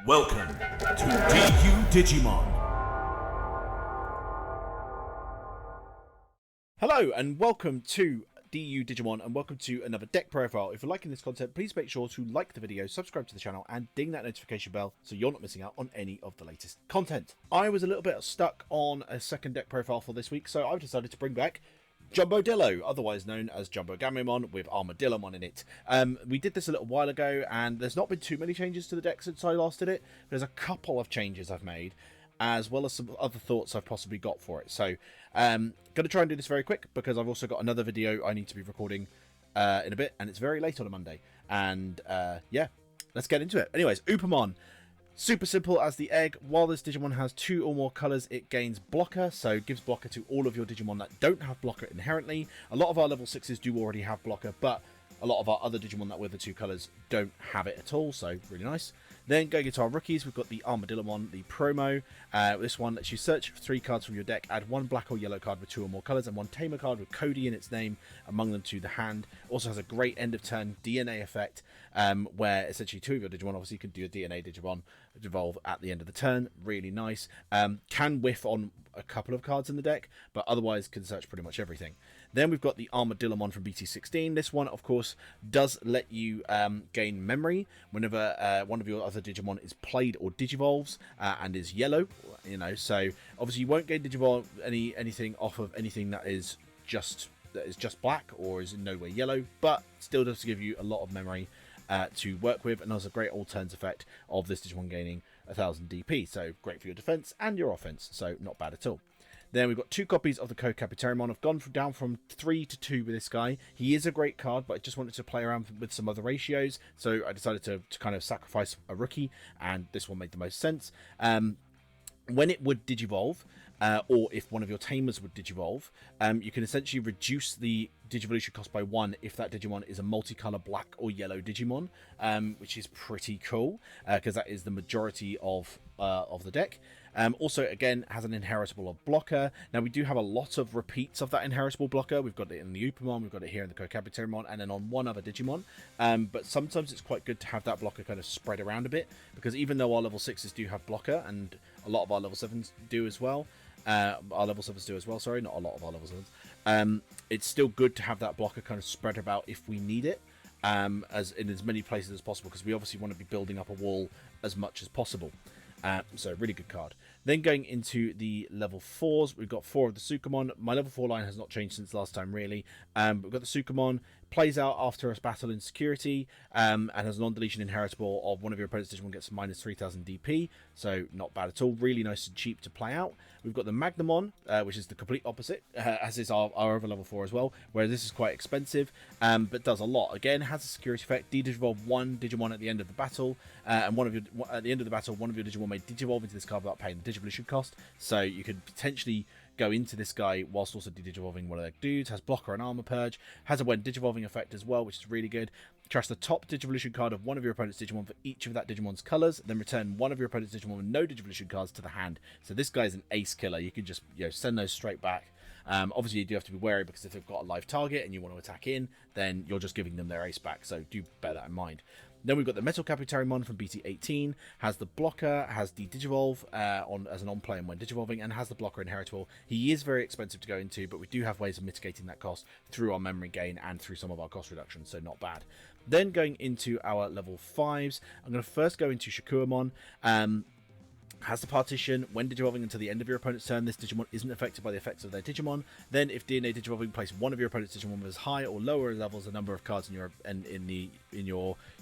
Welcome to Digimon. Hello and welcome to Digimon and welcome to another deck profile. If you're liking this content, please make sure to like the video, subscribe to the channel and ding that notification bell so you're not missing out on any of the latest content. I was a little bit stuck on a second deck profile for this week, so I've decided to bring back JumboDillo, otherwise known as JumboGamemon with Armadillomon in it. We did this a little while ago and there's not been too many changes to the deck since I last did it. There's a couple of changes I've made, as well as some other thoughts I've possibly got for it. So, going to try and do this very quick because I've also got another video I need to be recording in a bit, and it's very late on a Monday. And yeah, let's get into it. Anyways, Upamon. Super simple as the egg. While this Digimon has 2 or more colours, it gains blocker, so gives blocker to all of your Digimon that don't have blocker inherently. A lot of our level 6s do already have blocker, but a lot of our other Digimon that with the 2 colours don't have it at all, so really nice. Then going into our rookies, we've got the Armadillomon, the promo. This one lets you search for 3 cards from your deck, add 1 black or yellow card with 2 or more colours, and 1 Tamer card with Cody in its name among them to the hand. Also has a great end of turn DNA effect, where essentially 2 of your Digimon obviously can do a DNA Digimon evolve at the end of the turn. Really nice. Can whiff on a couple of cards in the deck, but otherwise can search pretty much everything. Then we've got the Armadillomon from BT16. This one, of course, does let you gain memory whenever one of your other Digimon is played or digivolves and is yellow. You know, so obviously you won't gain digivolve anything off of anything that is just black or is in no way yellow, but still does give you a lot of memory to work with, and there's a great all turns effect of this Digimon gaining 1000 DP. So great for your defense and your offense. So not bad at all. Then we've got 2 copies of the Co-Capitarimon. I've gone down from 3 to 2 with this guy. He is a great card, but I just wanted to play around with some other ratios, so I decided to kind of sacrifice a rookie, and this one made the most sense. When it would digivolve, or if one of your Tamers would digivolve, you can essentially reduce the Digivolution cost by 1 if that Digimon is a multicolor black or yellow Digimon, which is pretty cool, because that is the majority of the deck. Also, again, has an inheritable of blocker. Now, we do have a lot of repeats of that inheritable blocker. We've got it in the Upamon, we've got it here in the Co-Capitarimon, and then on one other Digimon. But sometimes it's quite good to have that blocker kind of spread around a bit, because even though our level 6s do have blocker, and a lot of our level 7s do as well, our level 7s do as well, sorry, not a lot of our level 7s, it's still good to have that blocker kind of spread about if we need it, as in as many places as possible, because we obviously want to be building up a wall as much as possible. So really good card. Then going into the level 4s, we've got 4 of the Sukamon. My level 4 line has not changed since last time, really. We've got the Sukamon, plays out after a battle in security, and has a non-deletion inheritable of one of your opponent's Digimon gets minus 3000 DP, so not bad at all. Really nice and cheap to play out. We've got the Magnamon, which is the complete opposite, as is our other level 4 as well, where this is quite expensive, but does a lot. Again, has a security effect, de-digivolve 1 Digimon at the end of the battle, and at the end of the battle, one of your Digimon may digivolve into this card without paying the Digivolution cost, so you could potentially go into this guy whilst also digivolving one of their dudes. Has blocker and armor purge, has a when digivolving effect as well, which is really good. Trash the top Digivolution card of one of your opponent's Digimon for each of that Digimon's colours, then return one of your opponent's Digimon with no Digivolution cards to the hand. So this guy's an ace killer. You can just send those straight back. Obviously you do have to be wary, because if they've got a live target and you want to attack in, then you're just giving them their ace back, so do bear that in mind. Then we've got the Metal Capitarimon from BT18, has the blocker, has the Digivolve as an on-play and when Digivolving, and has the blocker inheritable. He is very expensive to go into, but we do have ways of mitigating that cost through our memory gain and through some of our cost reductions, so not bad. Then going into our level 5s, I'm going to first go into Shakuamon. Has the partition. When digivolving until the end of your opponent's turn, this Digimon isn't affected by the effects of their Digimon. Then, if DNA digivolving, place one of your opponent's Digimon with as high or lower levels the number of cards in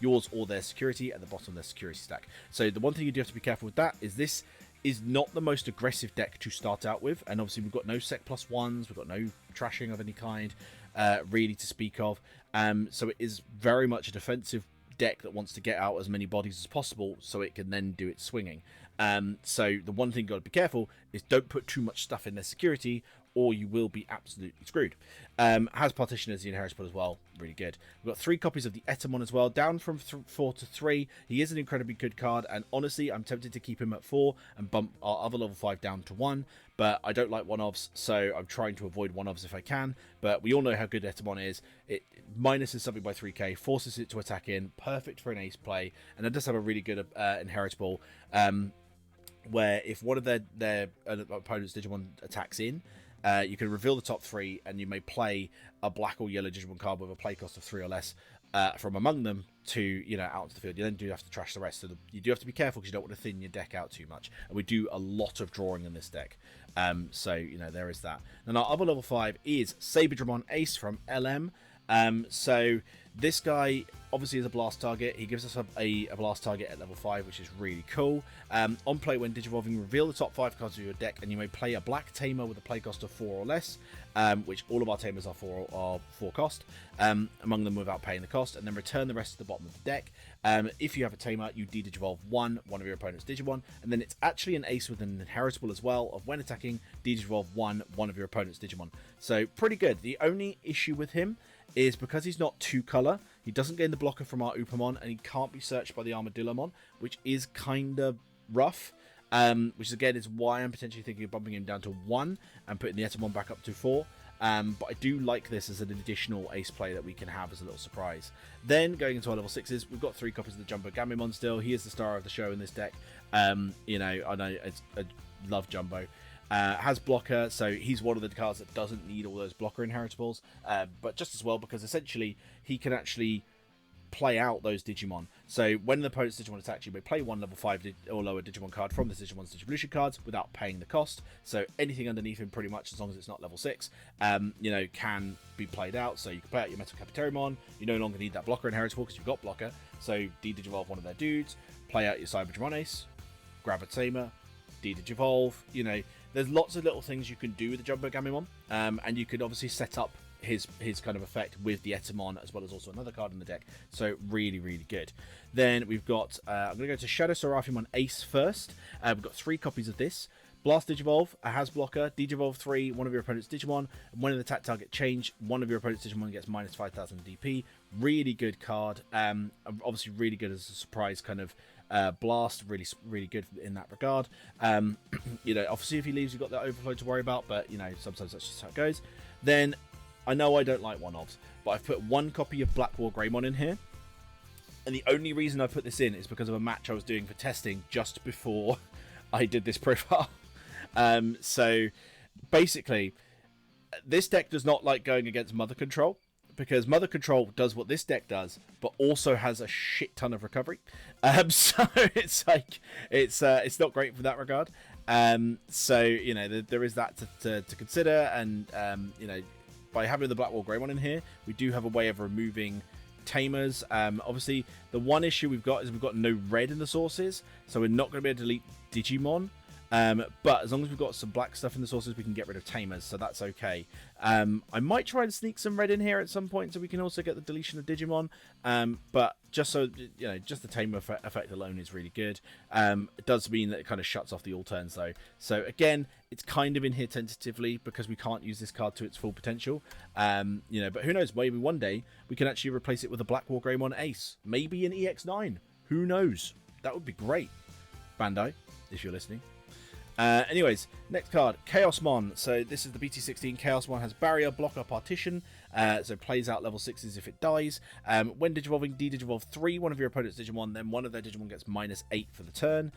yours or their security at the bottom of their security stack. So the one thing you do have to be careful with that is this is not the most aggressive deck to start out with, and obviously we've got no sec +1s, we've got no trashing of any kind really to speak of. So it is very much a defensive deck that wants to get out as many bodies as possible so it can then do its swinging. So the one thing you've got to be careful is don't put too much stuff in their security, or you will be absolutely screwed. Has Partition as the inheritable as well, really good. We've got 3 copies of the Etamon as well, down from 4 to 3. He is an incredibly good card, and honestly, I'm tempted to keep him at 4 and bump our other level 5 down to 1, but I don't like one-offs, so I'm trying to avoid one-offs if I can. But we all know how good Etamon is. It minuses something by 3k, forces it to attack in, perfect for an ace play, and it does have a really good inheritable, where if one of their opponent's Digimon attacks in, you can reveal the top 3, and you may play a black or yellow Digimon card with a play cost of 3 or less from among them to, out into the field. You then do have to trash the rest, so you do have to be careful because you don't want to thin your deck out too much. And we do a lot of drawing in this deck, so there is that. And our other level 5 is Saberdramon Ace from LM. So this guy obviously is a blast target. He gives us a blast target at level 5, which is really cool. On play, when digivolving, reveal the top 5 cards of your deck, and you may play a black Tamer with a play cost of 4 or less, which all of our Tamers are 4 cost, among them without paying the cost, and then return the rest to the bottom of the deck. If you have a Tamer, you de-digivolve one of your opponent's Digimon, and then it's actually an ace with an inheritable as well, of when attacking, de-digivolve one of your opponent's Digimon. So pretty good. The only issue with him is because he's not 2-color, he doesn't gain the blocker from our Upamon, and he can't be searched by the Armadillomon, which is kind of rough. Which again is why I'm potentially thinking of bumping him down to 1 and putting the Etamon back up to 4. But I do like this as an additional ace play that we can have as a little surprise. Then going into our level 6s, we've got 3 copies of the JumboGamemon still. He is the star of the show in this deck. I love Jumbo. Has blocker, so he's one of the cards that doesn't need all those blocker inheritables, but just as well because essentially he can actually play out those Digimon. So when the opponent's Digimon attacks, you may play one level 5 or lower Digimon card from this Digimon's Digivolution cards without paying the cost. So anything underneath him, pretty much, as long as it's not level 6, can be played out. So you can play out your Metal Capiterimon. You no longer need that blocker inheritable because you've got blocker. So de-digivolve one of their dudes, play out your Cyberdramon Ace, grab a Tamer, de-digivolve. There's lots of little things you can do with the JumboGamemon, and you can obviously set up his kind of effect with the Etamon as well as also another card in the deck. So really, really good. Then we've got I'm going to go to Shadow Seraphimon Ace first. We've got 3 copies of this. Blast Digivolve, a has blocker, Digivolve 3, one of your opponent's Digimon, and when an attack target change, one of your opponent's Digimon gets minus 5,000 DP. Really good card. Obviously really good as a surprise kind of blast. Really, really good in that regard. Obviously if he leaves, you've got that overflow to worry about, but sometimes that's just how it goes. Then I know I don't like one-offs, but I've put 1 copy of Black War Greymon in here. And the only reason I put this in is because of a match I was doing for testing just before I did this profile. So basically, this deck does not like going against Mother Control, because Mother Control does what this deck does, but also has a shit ton of recovery. So it's like it's not great for that regard. So there is that to consider, and by having the Black War Greymon in here, we do have a way of removing Tamers. Obviously, the one issue we've got is we've got no red in the sources, so we're not going to be able to delete Digimon. But as long as we've got some black stuff in the sources, we can get rid of Tamers, so that's okay. I might try and sneak some red in here at some point so we can also get the deletion of Digimon, but just so just the Tamer effect alone is really good. It does mean that it kind of shuts off the all turns though, so again it's kind of in here tentatively because we can't use this card to its full potential. But who knows, maybe one day we can actually replace it with a Black War Greymon Ace, maybe an EX09, who knows, that would be great. Bandai, if you're listening. Anyways, next card, Chaosmon. So this is the BT16. Chaosmon has barrier, blocker, partition, so plays out level 6s if it dies. When digivolving, de-digivolve 3, one of your opponent's Digimon, then one of their Digimon gets minus 8 for the turn.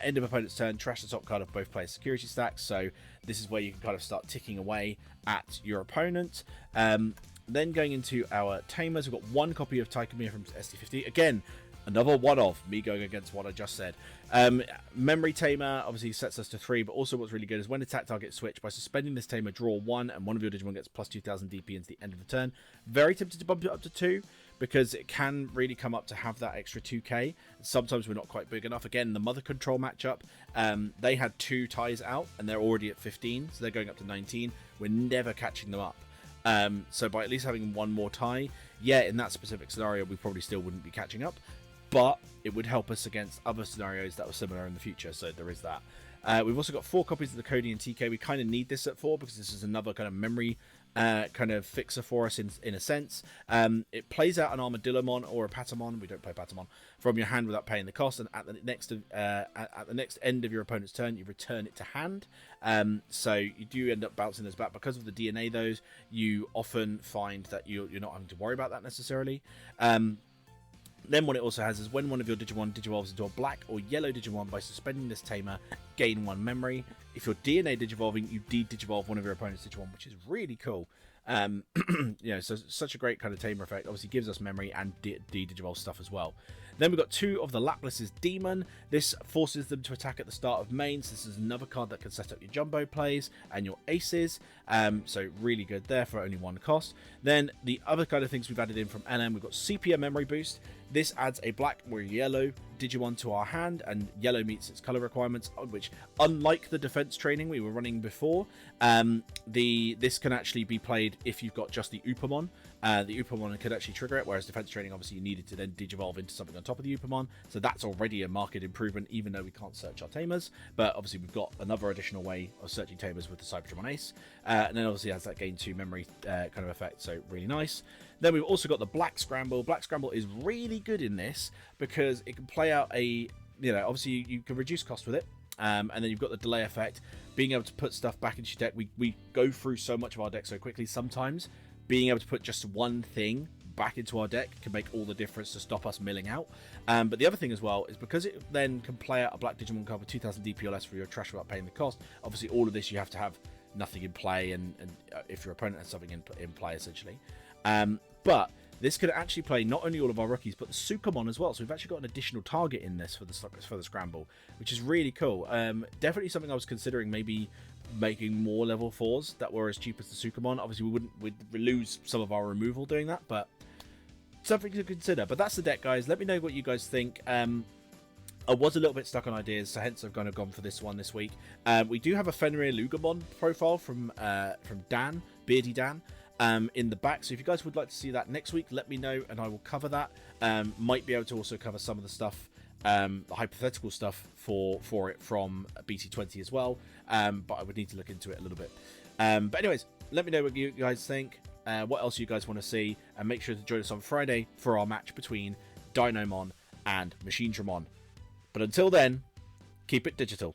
End of opponent's turn, trash the top card of both players' security stacks. So this is where you can kind of start ticking away at your opponent. Then going into our Tamers, we've got 1 copy of Taikamiya from SD50. Again, another one of me going against what I just said. Memory Tamer obviously sets us to 3, but also what's really good is when attack targets switch, by suspending this Tamer, draw 1, and one of your Digimon gets plus 2,000 DP into the end of the turn. Very tempted to bump it up to 2, because it can really come up to have that extra 2k. Sometimes we're not quite big enough. Again, the Mother Control matchup, they had 2 ties out, and they're already at 15, so they're going up to 19. We're never catching them up. So by at least having 1 more tie, yeah, in that specific scenario, we probably still wouldn't be catching up, but it would help us against other scenarios that were similar in the future, so there is that. We've also got 4 copies of the Cody and TK. We kind of need this at 4 because this is another kind of memory kind of fixer for us in a sense. It plays out an Armadillomon or a Patamon. We don't play Patamon from your hand without paying the cost, and at the next end of your opponent's turn, you return it to hand. So you do end up bouncing this back because of the DNA. Those you often find that you're not having to worry about that necessarily. Then what it also has is when one of your Digimon digivolves into a black or yellow Digimon by suspending this Tamer, gain 1 memory. If you're DNA digivolving, you de-digivolve one of your opponent's Digimon, which is really cool. So such a great kind of Tamer effect. Obviously gives us memory and de-digivolve stuff as well. Then we've got 2 of the Laplace's Demon. This forces them to attack at the start of main, so this is another card that can set up your Jumbo plays and your aces. So really good there for only 1 cost. Then the other kind of things we've added in from LM, we've got Sepia Memory Boost. This adds a black or yellow Digimon to our hand, and yellow meets its color requirements, which, unlike the defense training we were running before, this can actually be played if you've got just the Upamon. The Upamon could actually trigger it, whereas defense training, obviously, you needed to then digivolve into something on top of the Upamon. So that's already a marked improvement, even though we can't search our Tamers. But obviously, we've got another additional way of searching Tamers with the Cybertron Ace. And then obviously it has that gain 2 memory kind of effect, so really nice. Then we've also got the Black Scramble. Black Scramble is really good in this because it can play out a, obviously you can reduce cost with it. And then you've got the delay effect, being able to put stuff back into your deck. We go through so much of our deck so quickly. Sometimes being able to put just one thing back into our deck can make all the difference to stop us milling out. But the other thing as well is because it then can play out a black Digimon card with 2000 DP or less for your trash without paying the cost. Obviously all of this you have to have nothing in play, and if your opponent has something in play essentially. But this could actually play not only all of our rookies, but the Sukamon as well. So we've actually got an additional target in this for the Scramble, which is really cool. Definitely something I was considering, maybe making more level 4s that were as cheap as the Sukamon. Obviously, we'd lose some of our removal doing that, but something to consider. But that's the deck, guys. Let me know what you guys think. I was a little bit stuck on ideas, so hence I've kind of gone for this one this week. We do have a Fenrir Lugamon profile from Dan, Beardy Dan, in the back. So if you guys would like to see that next week, let me know and I will cover that. Might be able to also cover some of the stuff, the hypothetical stuff for it from BT20 as well. But I would need to look into it a little bit. But anyways, let me know what you guys think, what else you guys want to see, and make sure to join us on Friday for our match between Dinomon and Machinedramon. But until then, keep it digital.